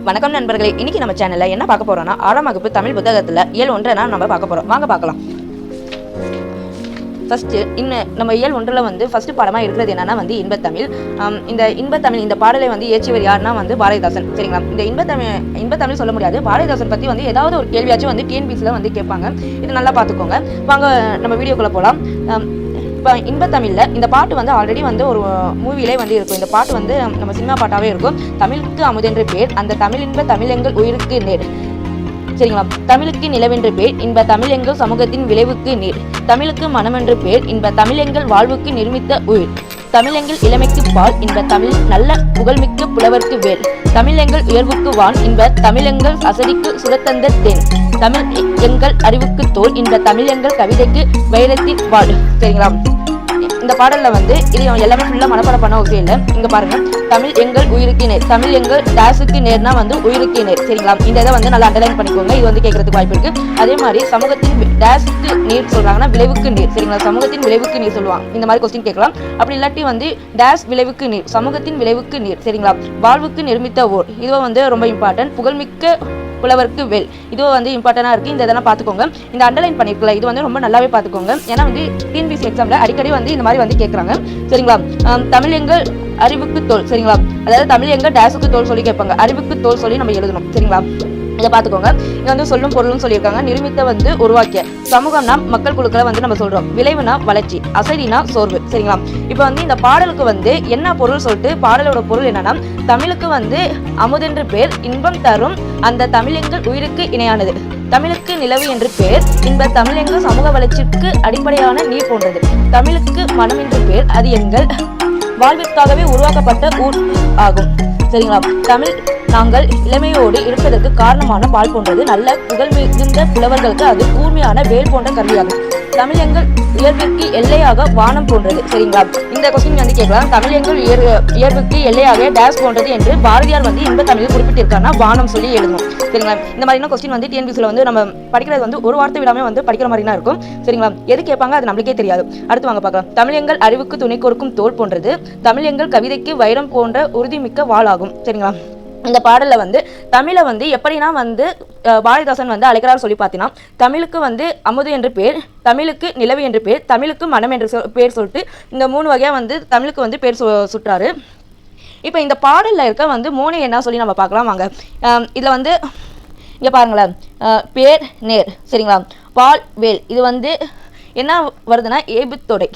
வணக்கம் நண்பர்களே, இன்னைக்கு நம்ம சேனல்ல என்ன பார்க்க போறோம்னா 6ஆம் வகுப்பு தமிழ் புத்தகத்துல இயல் 1 நம்ம பார்க்க போறோம். வாங்க பார்க்கலாம். ஃபர்ஸ்ட் நம்ம இயல் 1ல வந்து ஃபர்ஸ்ட் பாடமா இருக்கிறது என்னன்னா வந்து இன்பத்தமிழ். இந்த இன்பத்தமிழ் இந்த பாடலை வந்து இயற்றியவர் யாருன்னா வந்து பாரதிதாசன். சரிங்களா? இந்த இன்பத்தமிழ் சொல்ல முடியாது. பாரதிதாசன் பத்தி வந்து ஏதாவது ஒரு கேள்வியாச்சும் வந்து டிஎன்பிசில வந்து கேட்பாங்க. இது நல்லா பார்த்துக்கோங்க. வாங்க நம்ம வீடியோக்குள்ள போலாம். இப்போ இன்பத்தமிழ்ல இந்த பாட்டு வந்து ஆல்ரெடி வந்து ஒரு மூவிலே வந்து இருக்கும். இந்த பாட்டு வந்து நம்ம சினிமா பாட்டாவே இருக்கும். தமிழுக்கு அமுதென்று பேர், அந்த தமிழின்ப தமிழெங்கள் உயிருக்கு நேர். சரிங்களா? தமிழுக்கு நிலவென்று பேர், இன்ப தமிழெங்கள் சமூகத்தின் விளைவுக்கு நீர். தமிழுக்கு மனமென்று பேர், இன்ப தமிழெங்கள் வாழ்வுக்கு நிர்மித்த உயிர். தமிழெங்கள் இளமைக்கு பால், இன்ப தமிழ் நல்ல புகழ்மிக்க புலவர்க்கு வேல். தமிழெங்கள் உயர்வுக்கு வான், இன்ப தமிழெங்கள் அசதிக்கு சுரத்தந்த தேன். தமிழ் எங்கள் அறிவுக்கு தோல், இன்ப தமிழெங்கள் கவிதைக்கு வைரத்தின் வாழ். சரிங்களா? இந்த பாடல்ல வந்து இது எல்லாமே ஃபுல்லா மனப்பாடம் பண்ண ஓகே இல்லை. இங்க பாருங்க, தமிழ் எங்கள் உயிருக்கு நேர், தமிழ் எங்கள் டேஸுக்கு நேர்னா வந்து உயிருக்கு நேர். சரிங்களா? இந்த இதை வந்து நல்லா அண்டர்லைன் பண்ணிக்கோங்க. இது வந்து கேட்கறதுக்கு வாய்ப்பு இருக்கு. அதே மாதிரி சமூகத்தின் டேஸுக்கு நீர் சொல்றாங்கன்னா விளைவுக்கு நீர். சரிங்களா? சமூகத்தின் விளைவுக்கு நீர் சொல்லுவாங்க. இந்த மாதிரி கொஸ்டின் கேட்கலாம். அப்படி இல்லாட்டி வந்து டேஸ் விளைவுக்கு நீர், சமூகத்தின் விளைவுக்கு நீர். சரிங்களா? வாழ்வுக்கு நிர்மித்த ஓர், இதுவும் வந்து ரொம்ப இம்பார்ட்டன்ட். புகழ்மிக்க புலவருக்கு வேல், இதுவும் வந்து இம்பார்ட்டண்டாக இருக்குது. இந்த இதெல்லாம் பார்த்துக்கோங்க. இந்த அண்டர்லைன் பண்ணிருக்கல இது வந்து ரொம்ப நல்லாவே பார்த்துக்கோங்க. ஏன்னா வந்து டிஎன்பிசி எக்ஸாமில் அடிக்கடி வந்து இந்த மாதிரி வந்து கேட்குறாங்க. சரிங்களா? தமிழ் எங்கள் அறிவுக்கு தோல். சரிங்களா? அதாவது தமிழ் எங்கள் டேஸுக்கு தோல் சொல்லி கேட்பாங்க. அறிவுக்கு தோல் சொல்லி நம்ம எழுதணும். சரிங்களா? இதை பார்த்துக்கோங்க. இங்கே வந்து சொல்லும் பொருளும் சொல்லியிருக்காங்க. நிர்மித்த வந்து உருவாக்கிய. சமூகம்னா மக்கள் குழுக்களை வந்து நம்ம சொல்றோம். விளைவுனா வளர்ச்சி, அசதினா சோர்வு. சரிங்களா? இப்போ வந்து இந்த பாடலுக்கு வந்து என்ன பொருள் சொல்லிட்டு பாடலோட பொருள் என்னன்னா, தமிழுக்கு வந்து அமுதென்று பேர், இன்பம் தரும் அந்த தமிழெங்கள் உயிருக்கு இணையானது. தமிழுக்கு நிலவு என்று பேர், இன்ப தமிழெங்கள் சமூக வளர்ச்சிக்கு அடிப்படையான நீர் போன்றது. தமிழுக்கு மனம் என்று பேர், அது எங்கள் வாழ்விற்காகவே உருவாக்கப்பட்ட ஊர் ஆகும். சரிங்களா? தமிழ் நாங்கள் இளமையோடு இருப்பதற்கு காரணமான பால் போன்றது. நல்ல புகழ் மிகுந்த புலவர்களுக்கு அது கூர்மையான வேல் போன்ற கருவியாகும். தமிழ் எங்கள் உயர்வுக்கு எல்லையாக வானம் போன்றது. சரிங்களா? இந்த கொஸ்டின் வந்து கேட்கலாம். தமிழ் எங்கள் உயர்வுக்கு எல்லையாக டேஷ் போன்றது என்று பாரதியார் வந்து இன்ப தமிழில் குறிப்பிட்டிருக்காருன்னா வானம் சொல்லி எழுதணும். சரிங்களா? இந்த மாதிரியான கொஸ்டின் வந்து டிஎன்பிசியில் வந்து நம்ம படிக்கிறது வந்து ஒரு வார்த்தை விடாமல் வந்து படிக்கிற மாதிரி தான் இருக்கும். சரிங்களா? எது கேட்பாங்க அது நம்மளுக்கே தெரியாது. அடுத்து வாங்க பார்க்கலாம். தமிழ் எங்கள் அறிவுக்கு துணை கொடுக்கும் தோல் போன்றது. தமிழ் எங்கள் கவிதைக்கு வைரம் போன்ற உறுதிமிக்க வாள் ஆகும். சரிங்களா? இந்த பாடலில் வந்து தமிழை வந்து எப்படின்னா வந்து பாரதிதாசன் வந்து அழைக்கிறார் சொல்லி பார்த்தீங்கன்னா, தமிழுக்கு வந்து அமுது என்று பேர், தமிழுக்கு நிலவு என்று பேர், தமிழுக்கு மனம் என்று பேர் சொல்லிட்டு இந்த 3 வகையாக வந்து தமிழுக்கு வந்து பேர் சுட்டுறாரு. இப்போ இந்த பாடலில் இருக்க வந்து 3 என்ன சொல்லி நம்ம பார்க்கலாம் வாங்க. இதில் வந்து இங்கே பாருங்களேன், பேர் நேர். சரிங்களா? பால் வேல், இது வந்து என்ன வருதுன்னா ஏபுத்தொடை.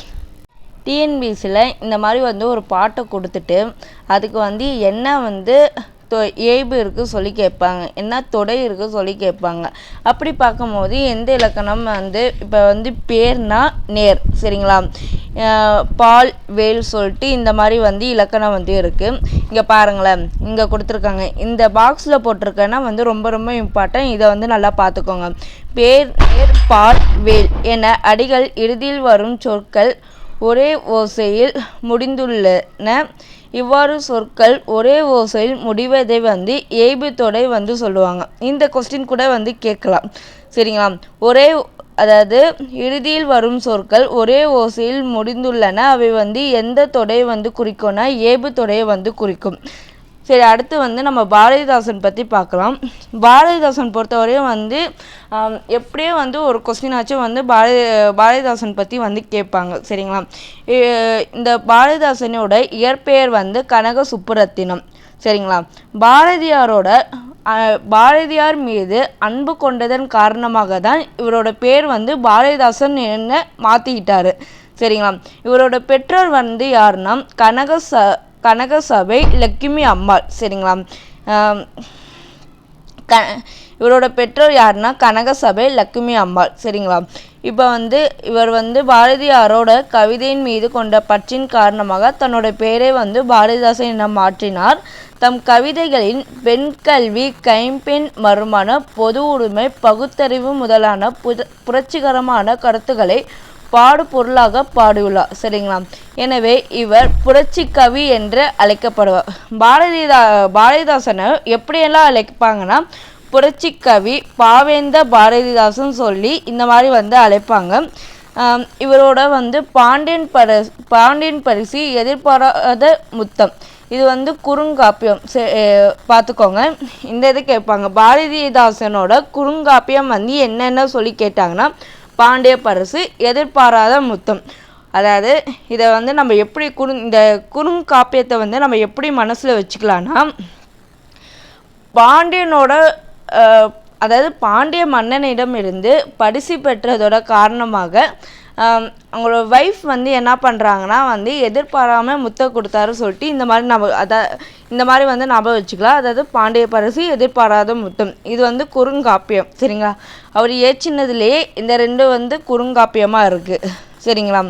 டிஎன்பிசியில் இந்த மாதிரி வந்து ஒரு பாட்டை கொடுத்துட்டு அதுக்கு வந்து என்ன வந்து ஏய்பு இருக்குது சொல்லி கேட்பாங்க, என்ன தொடை இருக்குது சொல்லி கேட்பாங்க. அப்படி பார்க்கும்போது எந்த இலக்கணம் வந்து இப்போ வந்து பேர்னா நேர். சரிங்களா? பால் வேல் சொல்லிட்டு இந்த மாதிரி வந்து இலக்கணம் வந்து இருக்குது. இங்கே பாருங்களேன், இங்கே கொடுத்துருக்காங்க. இந்த பாக்ஸில் போட்டிருக்கேன்னா வந்து ரொம்ப ரொம்ப இம்பார்ட்டன்ட். இதை வந்து நல்லா பார்த்துக்கோங்க. பேர் நேர் பால் வேல் என அடிகள் இறுதியில் வரும் சொற்கள் ஒரே ஓசையில் முடிந்துள்ளன. இவ்வாறு சொற்கள் ஒரே ஓசையில் முடிவதை வந்து ஏய்பு தொடை வந்து சொல்லுவாங்க. இந்த கொஸ்டின் கூட வந்து கேட்கலாம். சரிங்களா? அதாவது இறுதியில் வரும் சொற்கள் ஒரே ஓசையில் முடிந்துள்ளன. அவை வந்து எந்த தொடையை வந்து குறிக்கும்னா ஏய்பு தொடையை வந்து குறிக்கும். சரி, அடுத்து வந்து நம்ம பாரதிதாசன் பற்றி பார்க்கலாம். பாரதிதாசன் பொறுத்தவரையும் வந்து எப்படியே வந்து ஒரு கொஸ்டினாச்சும் வந்து பாரதிதாசன் பற்றி வந்து கேட்பாங்க. சரிங்களா? இந்த பாரதிதாசனோட இயற்பெயர் வந்து கனக சுப்புரத்தினம். சரிங்களா? பாரதியார் மீது அன்பு கொண்டதன் காரணமாக தான் இவரோட பேர் வந்து பாரதிதாசன் என்ன மாற்றிக்கிட்டாரு. சரிங்களா? இவரோட பெற்றோர் வந்து யாருன்னா கனகசபை லட்சுமி அம்மாள். சரிங்களா? இவரோட பெற்றோர் யாருன்னா கனகசபை லட்சுமி அம்மாள். சரிங்களா? இப்போ வந்து இவர் வந்து பாரதியாரோட கவிதையின் மீது கொண்ட பற்றின் காரணமாக தன்னோட பெயரை வந்து பாரதிதாசன் என மாற்றினார். தம் கவிதைகளின் பெண்கல்வி, கைம்பெண் மறுமண, பொது உடைமை, பகுத்தறிவு முதலான புரட்சிகரமான கருத்துக்களை பாடு பொருளாக பாடியுள்ளார். சரிங்களா? எனவே இவர் புரட்சி கவி என்று அழைக்கப்படுவார். பாரதிதாசனை எப்படியெல்லாம் அழைப்பாங்கன்னா புரட்சி கவி, பாவேந்த பாரதிதாசன் சொல்லி இந்த மாதிரி வந்து அழைப்பாங்க. இவரோட வந்து பாண்டியன் பரிசு, எதிர்பாராத முத்தம், இது வந்து குறுங்காப்பியம். பார்த்துக்கோங்க, இந்த இது கேட்பாங்க. பாரதிதாசனோட குறுங்காப்பியம் வந்து என்னென்ன சொல்லி கேட்டாங்கன்னா, பாண்டிய பரிசு, எதிர்பாராத முத்தம். அதாவது இதை வந்து நம்ம எப்படி இந்த குறுங்காப்பியத்தை வந்து நம்ம எப்படி மனசில் வச்சுக்கலான்னா, பாண்டியனோட அதாவது பாண்டிய மன்னனிடம் இருந்து பரிசு பெற்றதோட காரணமாக அவங்களோட ஒய்ஃப் வந்து என்ன பண்ணுறாங்கன்னா வந்து எதிர்பாராமல் முத்தம் கொடுத்தாரு சொல்லிட்டு இந்த மாதிரி இந்த மாதிரி வந்து ஞாபகம் வச்சுக்கலாம். அதாவது பாண்டிய பரிசு, எதிர்பாராத முத்தம், இது வந்து குறுங்காப்பியம். சரிங்களா? அவர் ஏற்றினதுலேயே இந்த 2 வந்து குறுங்காப்பியமாக இருக்குது. சரிங்களா?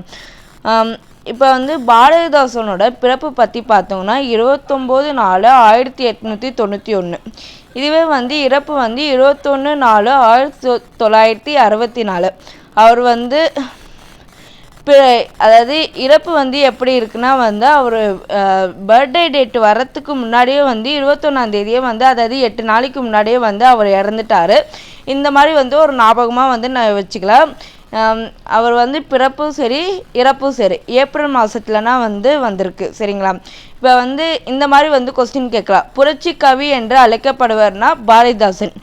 இப்போ வந்து பாரதிதாசனோட பிறப்பு பற்றி பார்த்தோம்னா 29/4/1891. இதுவே வந்து இறப்பு வந்து 21/4/1964. அவர் வந்து அதாவது இறப்பு வந்து எப்படி இருக்குன்னா வந்து அவர் பர்த்டே டேட் வரத்துக்கு முன்னாடியே வந்து 21ஆம் தேதியே வந்து, அதாவது 8 நாளைக்கு முன்னாடியே வந்து அவர் இறந்துட்டார். இந்த மாதிரி வந்து ஒரு ஞாபகமாக வந்து நான் வச்சுக்கலாம். அவர் வந்து பிறப்பும் சரி இறப்பும் சரி ஏப்ரல் மாதத்துலனா வந்து வந்திருக்கு. சரிங்களா? இப்போ வந்து இந்த மாதிரி வந்து கொஸ்டின் கேட்கலாம். புரட்சி கவி என்று அழைக்கப்படுவர்னா பாரதிதாசன்,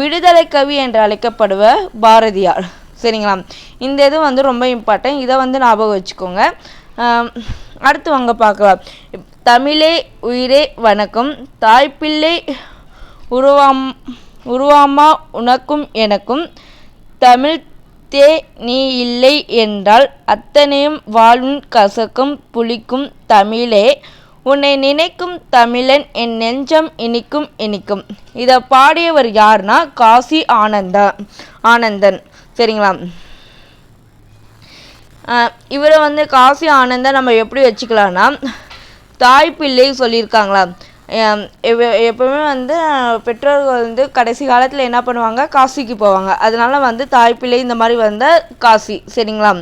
விடுதலை கவி என்று அழைக்கப்படுவர் பாரதியார். சரிங்களா? இந்த இது வந்து ரொம்ப இம்பார்ட்டன்ட். இதை வந்து ஞாபகம் வச்சுக்கோங்க. அடுத்து வாங்க பார்க்கலாம். தமிழே உயிரே வணக்கம், தாய்ப்பிள்ளை உருவாமா உனக்கும் எனக்கும், தமிழ் தே நீ இல்லை என்றால் அத்தனையும் வாழும் கசக்கும் புளிக்கும் தமிழே, உன்னை நினைக்கும் தமிழன் என் நெஞ்சம் இனிக்கும் இனிக்கும். இதை பாடியவர் யாருன்னா காசி ஆனந்தன். சரிங்களா? இவரை வந்து காசி ஆனந்தன் நம்ம எப்படி வச்சுக்கலாம்னா, தாய்ப்பிள்ளை சொல்லியிருக்காங்களா. எப்பவுமே வந்து பெற்றோர்கள் வந்து கடைசி காலத்தில் என்ன பண்ணுவாங்க, காசிக்கு போவாங்க. அதனால வந்து தாய்ப்பிள்ளை இந்த மாதிரி வந்த காசி. சரிங்களா?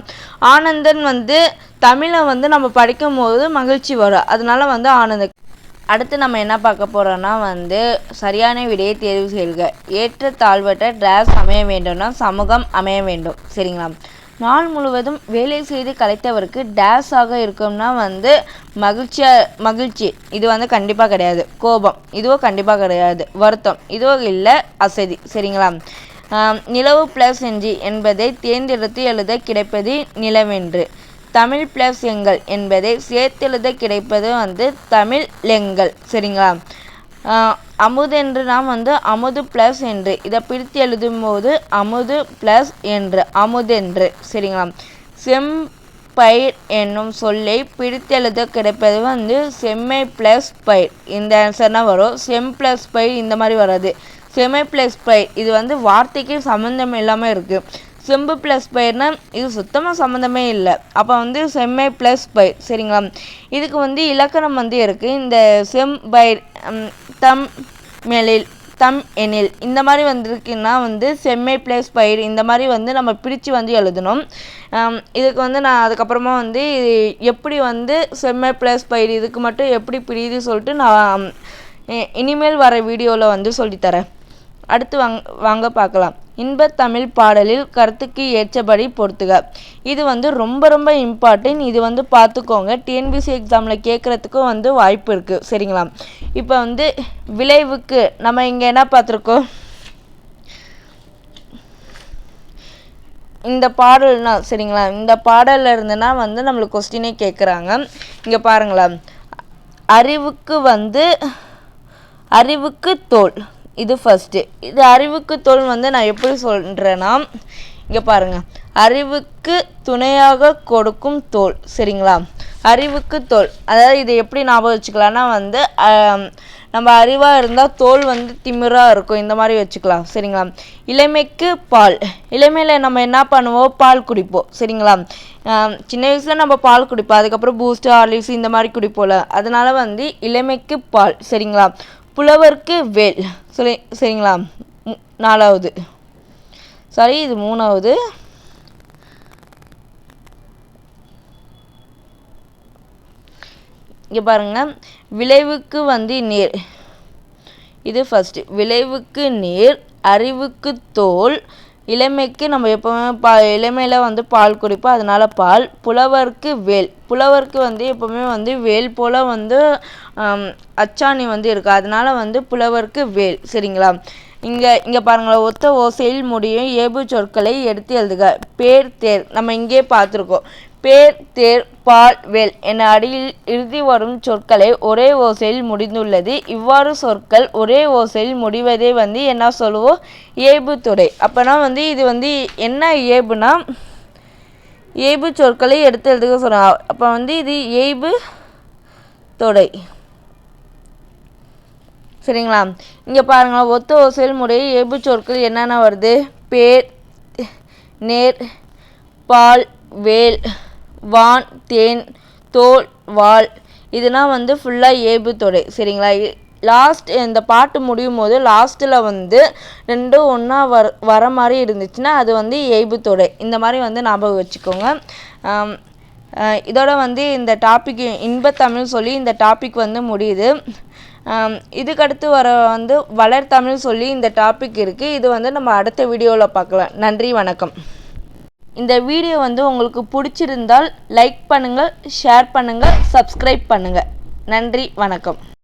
ஆனந்தன் வந்து தமிழை வந்து நம்ம படிக்கும் போது மகிழ்ச்சி வரும், அதனால வந்து ஆனந்தன். அடுத்து நம்ம என்ன பார்க்க போகிறோன்னா வந்து சரியான விடையை தேர்வு செய்க. ஏற்ற தாழ்வற்ற டிராஸ் அமைய வேண்டும்னா சமூகம் அமைய வேண்டும். சரிங்களா? நாள் முழுவதும் வேலை செய்து கலைத்தவருக்கு டேஸாக இருக்கும்னா வந்து மகிழ்ச்சி, இது வந்து கண்டிப்பாக கிடையாது. கோபம், இதுவோ கண்டிப்பாக கிடையாது. வருத்தம், இதுவோ இல்லை. அசதி. சரிங்களா? நிலவு ப்ளஸ் என்ஜி என்பதை தேர்ந்தெடுத்து எழுத கிடைப்பது நிலவென்று. தமிழ் ப்ளஸ் எங்கள் என்பதை சேர்த்தெழுத கிடைப்பது வந்து தமிழ் லெங்கள். சரிங்களா? அமுதென்று நாம் வந்து அமுது ப்ளஸ் என்று, இதை பிரித்து எழுதும் போது அமுது ப்ளஸ் என்று, அமுதென்று. சரிங்களா? செம்பயிர் என்னும் சொல்லை பிரித்தெழுத கிடைப்பது வந்து செம்மை ப்ளஸ் பயிர். இந்த ஆன்சர்னா வரும். செம் ப்ளஸ் பயிர் இந்த மாதிரி வராது. செம்மை ப்ளஸ் பயிர் இது வந்து வார்த்தைக்கு சம்மந்தம் இல்லாமல் இருக்குது. செம்பு ப்ளஸ் பயிர்னா இது சுத்தமாக சம்மந்தமே இல்லை. அப்போ வந்து செம்மை ப்ளஸ் பயிர். சரிங்களா? இதுக்கு வந்து இலக்கணம் வந்து இருக்குது. இந்த செம்பயிர் தம் மேலில் தம் எனில் இந்த மாதிரி வந்துருக்குன்னா வந்து செம்மை ப்ளஸ் பயிர் இந்த மாதிரி வந்து நம்ம பிரித்து வந்து எழுதணும். இதுக்கு வந்து நான் அதுக்கப்புறமா வந்து எப்படி வந்து செம்மை ப்ளஸ் பயிர் இதுக்கு மட்டும் எப்படி பிரியுது சொல்லிட்டு நான் இனிமேல் வர வீடியோவில் வந்து சொல்லித்தரேன். அடுத்து வாங்க பார்க்கலாம். இன்பத்தமிழ் பாடலில் கருத்துக்கு ஏற்றபடி பொறுத்துக. இது வந்து ரொம்ப ரொம்ப இம்பார்ட்டன்ட். இது வந்து பார்த்துக்கோங்க, டிஎன்பிசி எக்ஸாமில் கேட்குறதுக்கும் வந்து வாய்ப்பு இருக்குது. சரிங்களா? இப்போ வந்து விளைவுக்கு நம்ம இங்கே என்ன பார்த்துருக்கோம், இந்த பாடல்னா. சரிங்களா? இந்த பாடலில் இருந்துன்னா வந்து நம்மளுக்கு கொஸ்டினே கேட்குறாங்க. இங்கே பாருங்களா, அறிவுக்கு தோல், இது ஃபஸ்ட்டு. இது அறிவுக்கு தோல் வந்து நான் எப்படி சொல்கிறேன்னா, இங்கே பாருங்கள், அறிவுக்கு துணையாக கொடுக்கும் தோல். சரிங்களா? அறிவுக்கு தோல், அதாவது இது எப்படி ஞாபகம் வச்சுக்கலாம்னா வந்து நம்ம அறிவாக இருந்தால் தோல் வந்து திமிராக இருக்கும், இந்த மாதிரி வச்சுக்கலாம். சரிங்களா? இளமைக்கு பால், இளமையில் நம்ம என்ன பண்ணுவோம், பால் குடிப்போம். சரிங்களா? சின்ன வயசில் நம்ம பால் குடிப்போம், அதுக்கப்புறம் பூஸ்ட் ஹார்லிக்ஸ் இந்த மாதிரி குடிப்போம்ல, அதனால வந்து இளமைக்கு பால். சரிங்களா? புலவருக்கு வேல். சரிங்களா? 4வது, சாரி இது 3வது. இங்கே பாருங்க, விளைவுக்கு வந்து நீர், இது ஃபஸ்ட்டு. விளைவுக்கு நீர், அறிவுக்கு தோல், இளமைக்கு நம்ம எப்போவுமே இளமையில் வந்து பால் குடிப்போம், அதனால பால். புலவருக்கு வேல், புலவருக்கு வந்து எப்போவுமே வந்து வேல் போல் வந்து அச்சாணி வந்து இருக்குது, அதனால வந்து புலவருக்கு வேல். சரிங்களா? இங்கே பாருங்களேன், ஒத்த ஓசையில் முடியும் ஏபு சொற்களை எடுத்து எழுதுக. பேர் தேர் நம்ம இங்கே பார்த்துருக்கோம். பேர் தேர் பால் வேல் என அடியில் இறுதி வரும் சொற்களை ஒரே ஓசையில் முடிந்துள்ளது. இவ்வாறு சொற்கள் ஒரே ஓசையில் முடிவதே வந்து என்ன சொல்லுவோம்? ஏபு தொடை. அப்போனா வந்து இது வந்து என்ன ஏபுனா ஏபு சொற்களை எடுத்து எழுதுக சொல்கிறாங்க. அப்போ வந்து இது ஏபு தொடை. சரிங்களா? இங்கே பாருங்கள், ஒத்த ஓசையில் முறை ஏபு சொற்கள் என்னென்ன வருது? பேர் நேர் பால் வேல் வான் தேன் தோல் வால். இதெல்லாம் வந்து ஃபுல்லாக ஏபு தொடை. சரிங்களா? லாஸ்ட் இந்த பாட்டு முடியும் போது லாஸ்ட்டில் வந்து ரெண்டும் ஒன்றா வர மாதிரி இருந்துச்சுன்னா அது வந்து ஏபு தொடை. இந்த மாதிரி வந்து ஞாபகம் வச்சுக்கோங்க. இதோட வந்து இந்த டாபிக் இன்பத்தமிழ் சொல்லி இந்த டாபிக் வந்து முடியுது. இதுக்கடுத்து வர வந்து வளர்தமிழ் சொல்லி இந்த டாபிக் இருக்குது. இது வந்து நம்ம அடுத்த வீடியோவில் பார்க்கலாம். நன்றி, வணக்கம். இந்த வீடியோ வந்து உங்களுக்கு பிடிச்சிருந்தால் லைக் பண்ணுங்கள், ஷேர் பண்ணுங்கள், சப்ஸ்கிரைப் பண்ணுங்கள். நன்றி, வணக்கம்.